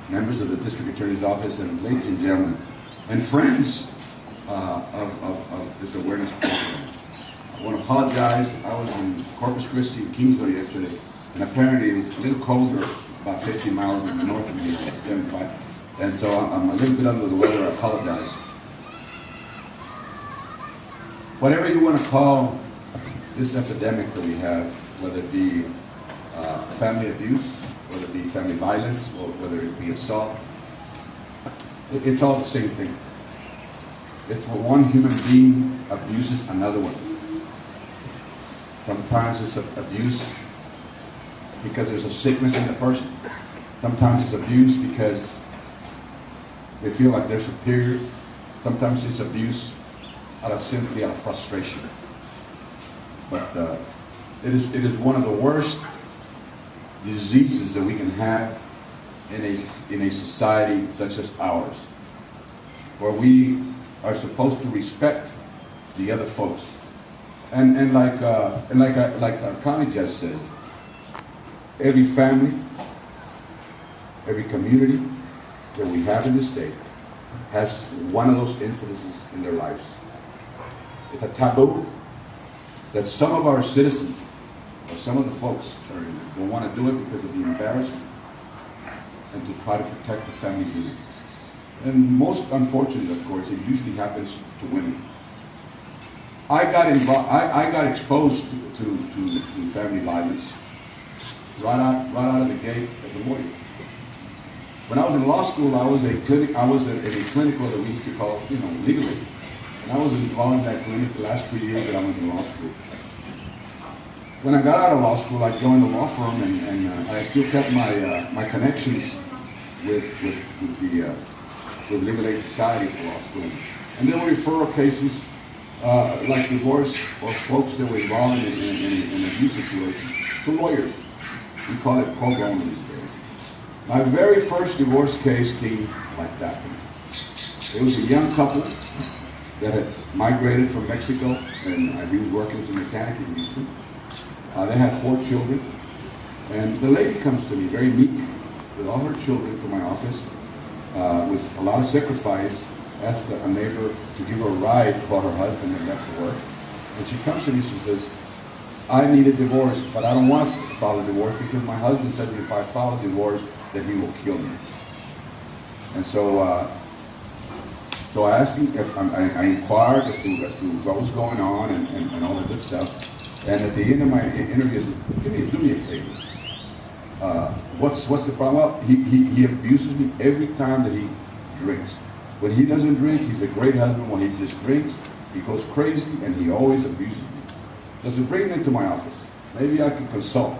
members of the District Attorney's Office, and ladies and gentlemen, and friends of this awareness program. I want to apologize. I was in Corpus Christi and Kingsville yesterday, and apparently it was a little colder, about 50 miles north of me, 75, and so I'm a little bit under the weather. I apologize. Whatever you want to call this epidemic that we have, whether it be family abuse, whether it be family violence, or whether it be assault, it's all the same thing. It's where one human being abuses another one. Sometimes it's abuse because there's a sickness in the person. Sometimes it's abuse because they feel like they're superior. Sometimes it's abuse simply out of frustration. But it is one of the worst diseases that we can have in a society such as ours, where we are supposed to respect the other folks, and like our county judge says, every family, every community that we have in this state has one of those incidences in their lives. It's a taboo that some of our citizens, or some of the folks, don't want to do it because of the embarrassment and to try to protect the family unit. And most unfortunate, of course, it usually happens to women. I got exposed to family violence right out of the gate as a lawyer. When I was in law school, I was in a clinical that we used to call, legal aid. And I was involved in that clinic the last 3 years that I was in law school. When I got out of law school, I joined a law firm, and I still kept my connections with the Legal Aid Society at the law school. And there were referral cases like divorce or folks that were involved in an abuse situation to lawyers. We call it pro bono these days. My very first divorce case came like that. It was a young couple that had migrated from Mexico, and he was working as a mechanic in Houston. They had 4 children, and the lady comes to me very meek with all her children to my office with a lot of sacrifice, asked a neighbor to give her a ride while her husband had left to work. And she comes to me, she says, I need a divorce, but I don't want to file a divorce because my husband said that if I file a divorce, that he will kill me. And so I asked him, I inquired as to what was going on and all that good stuff. And at the end of my interview, I said, do me a favor. What's the problem? Well, he abuses me every time that he drinks. When he doesn't drink, he's a great husband. When he just drinks, he goes crazy, and he always abuses me. So I said, bring him into my office. Maybe I could consult.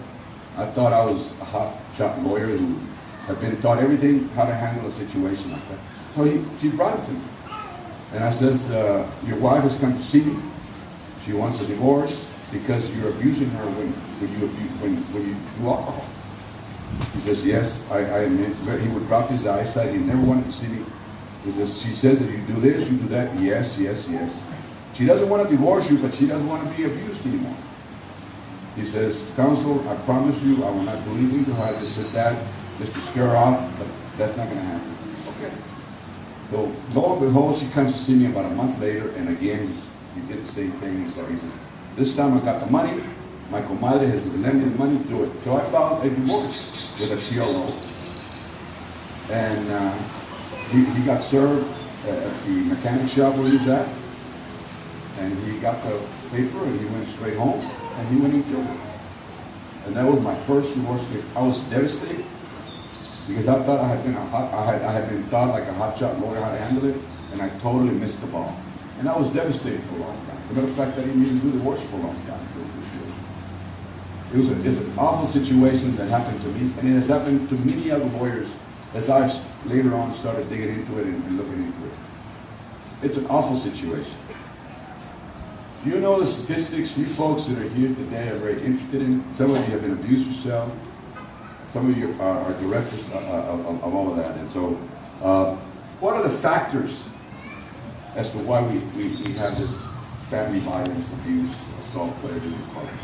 I thought I was a hot-shot lawyer who had been taught everything, how to handle a situation like that. So she brought him to me. And I says, your wife has come to see me. She wants a divorce because you're abusing her when you do alcohol. He says, yes, I admit. He would drop his eyes. He never wanted to see me. He says, she says that you do this, you do that. Yes, yes, yes. She doesn't want to divorce you, but she doesn't want to be abused anymore. He says, counsel, I promise you I will not do anything to her. I just said that just to scare her off, but that's not going to happen. Okay. So lo and behold, she comes to see me about a month later, and again, he did the same thing. And so he says, this time I got the money. My comadre has lent me the money, do it. So I filed a divorce with a CRO. And he got served at the mechanic shop where he was at. And he got the paper and he went straight home and he went and killed her. And that was my first divorce case. I was devastated because I thought I had been taught like a hotshot lawyer how to handle it, and I totally missed the ball. And I was devastated for a long time. As a matter of fact, I didn't even do divorce for a long time. It's an awful situation that happened to me, and it has happened to many other lawyers as I later on started digging into it and looking into it. It's an awful situation. You know the statistics. You folks that are here today are very interested in it. Some of you have been abused yourself. Some of you are directors of all of that. And so, what are the factors as to why we have this family violence, abuse, assault, whatever you call it?